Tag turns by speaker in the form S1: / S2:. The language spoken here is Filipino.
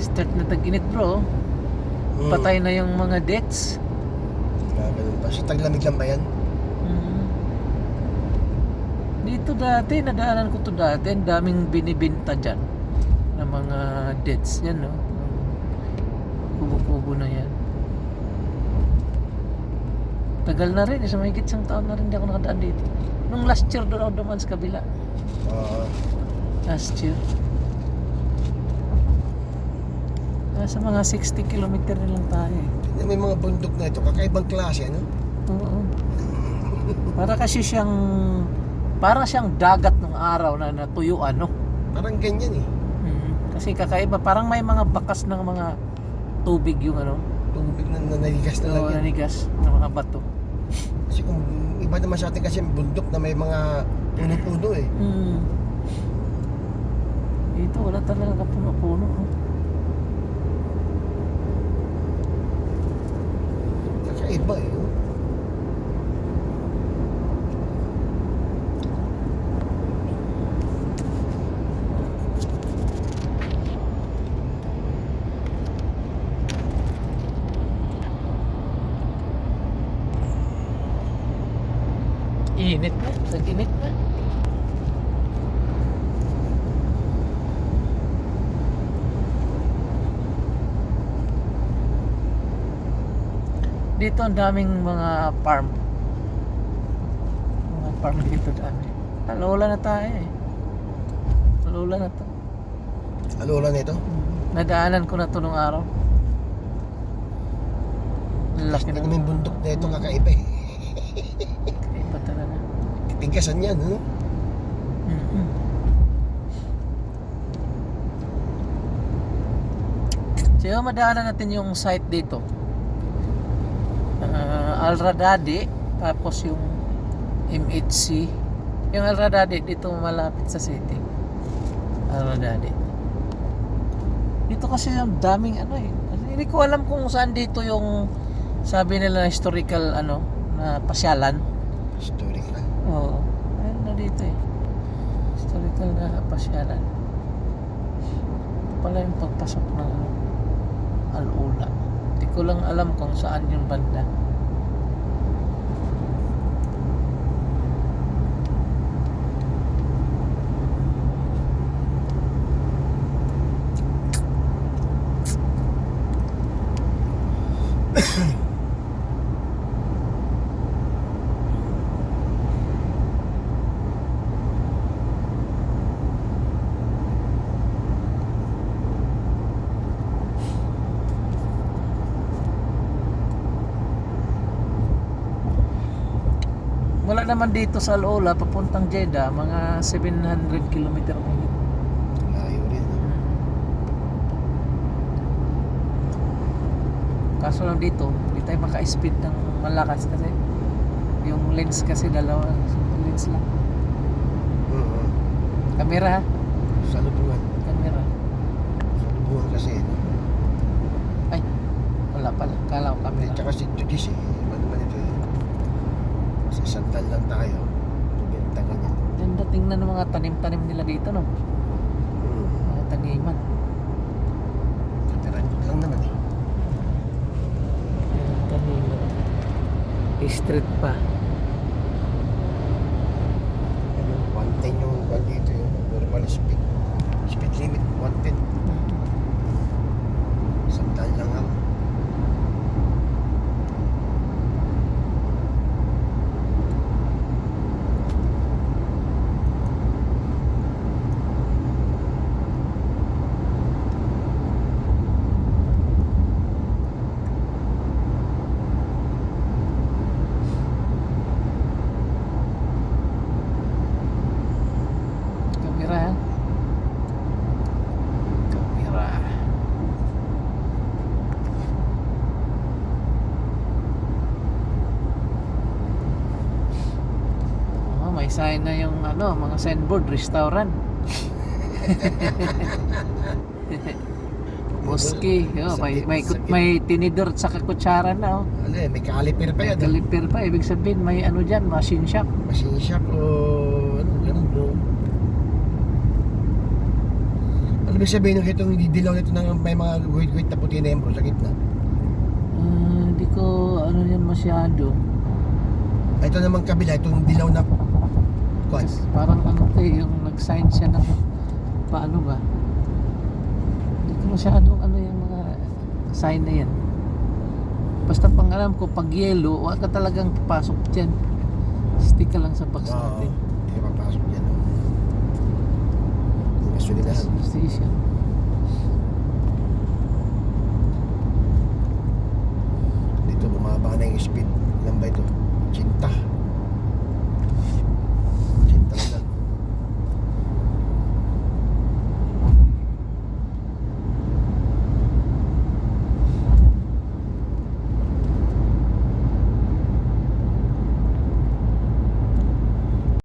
S1: Start na tag-init bro. Patay na yung mga decks.
S2: Ganun pa. So taglamig lang ba yan?
S1: Dito dati, nadaanan ko to dati, ang daming binibinta dyan ng mga deads yan, no? Kubo-kubo na yan. Tagal na rin, sa mahigit isang taon na rin hindi ako nakadaan dito. Nung last year doon ako dumaan sa kabila. Last year. Nasa mga 60 kilometer na lang tayo eh.
S2: May mga bundok na ito, kakaibang klase, ano?
S1: Oo. Para siyang dagat ng araw na natuyuan, no?
S2: Parang ganyan eh.
S1: Kasi kakaiba, parang may mga bakas ng mga tubig yung ano.
S2: Tubig na nanigas na lang
S1: Oo,
S2: yan.
S1: nanigas ng mga bato.
S2: Kasi kung iba naman sa atin kasi bundok na may mga puno-puno eh.
S1: Dito wala talaga puno-puno.
S2: Kakaiba eh.
S1: Init na, tag-init na. Dito ang daming mga farm. Mga farm dito dami. Alula na tayo eh. Alula na to.
S2: Alula na ito?
S1: Nadaanan ko na to nung araw. Laki na.
S2: May bundok na ito, kakaiba eh.
S1: Kakaiba talaga.
S2: Tigasan yan, no?
S1: So madaanan natin yung site dito. Alradade, tapos yung MHC. Yung Alradade dito malapit sa city. Alradade. Dito kasi ang daming ano eh. Hindi ko alam kung saan dito yung sabi nila historical ano na pasyalan.
S2: Historical.
S1: Oo. Ayun na dito eh. Historical na pasyalan. Ito pala yung pagpasok ng ano, Al-Ula. Hindi ko lang alam kung saan yung banda. Wala naman dito sa Al-Ula papuntang Jeddah, mga 700 km mahigit.
S2: Layo rin, no?
S1: Kaso lang dito, hindi tayo maka-speed ng malakas kasi yung lens kasi dalawa, lens lang. Kamera ha?
S2: Salubungan.
S1: Kamera.
S2: Salubungan kasi, no?
S1: Ay, wala pala. Kala ko kamera.
S2: Tsaka si Tudis eh. Iba naman ito eh. Sa sandal lang tayo. Benta ganyan.
S1: Ganda tingnan ng mga tanim-tanim nila dito, no? Mga taniman.
S2: Katirangkot lang naman eh.
S1: Taniman. Street pa.
S2: Ano, 110 yung kwan dito yung normal speed. Speed limit, 110. Sandal lang ako.
S1: Kamera ha? Kamera. Oh, may sign na yung ano, mga signboard, restaurant. Boski, oh, may tinidor at saka kutsara na oh.
S2: Ano eh, may caliper pa yan.
S1: Caliper pa, ibig sabihin may ano dyan, machine shop.
S2: Machine shop o ano, ganun, no? Ano ibig sabihin nung itong dilaw nito ng may mga guhit-guhit na puti na yung bro sa gitna?
S1: Hindi ko ano yan masyado.
S2: Ito naman kabila, itong dilaw na kwan.
S1: Kasi parang ano to eh, yung nag-sign siya ng paano ba? Hindi ko masyadong ano yung mga sign na yan. Basta pang alam ko, pag yellow, wala ka talagang pasok dyan. Stick ka lang sa box
S2: Oo,
S1: natin.
S2: hindi ka papasok dyan. Gasolinahan.
S1: Station.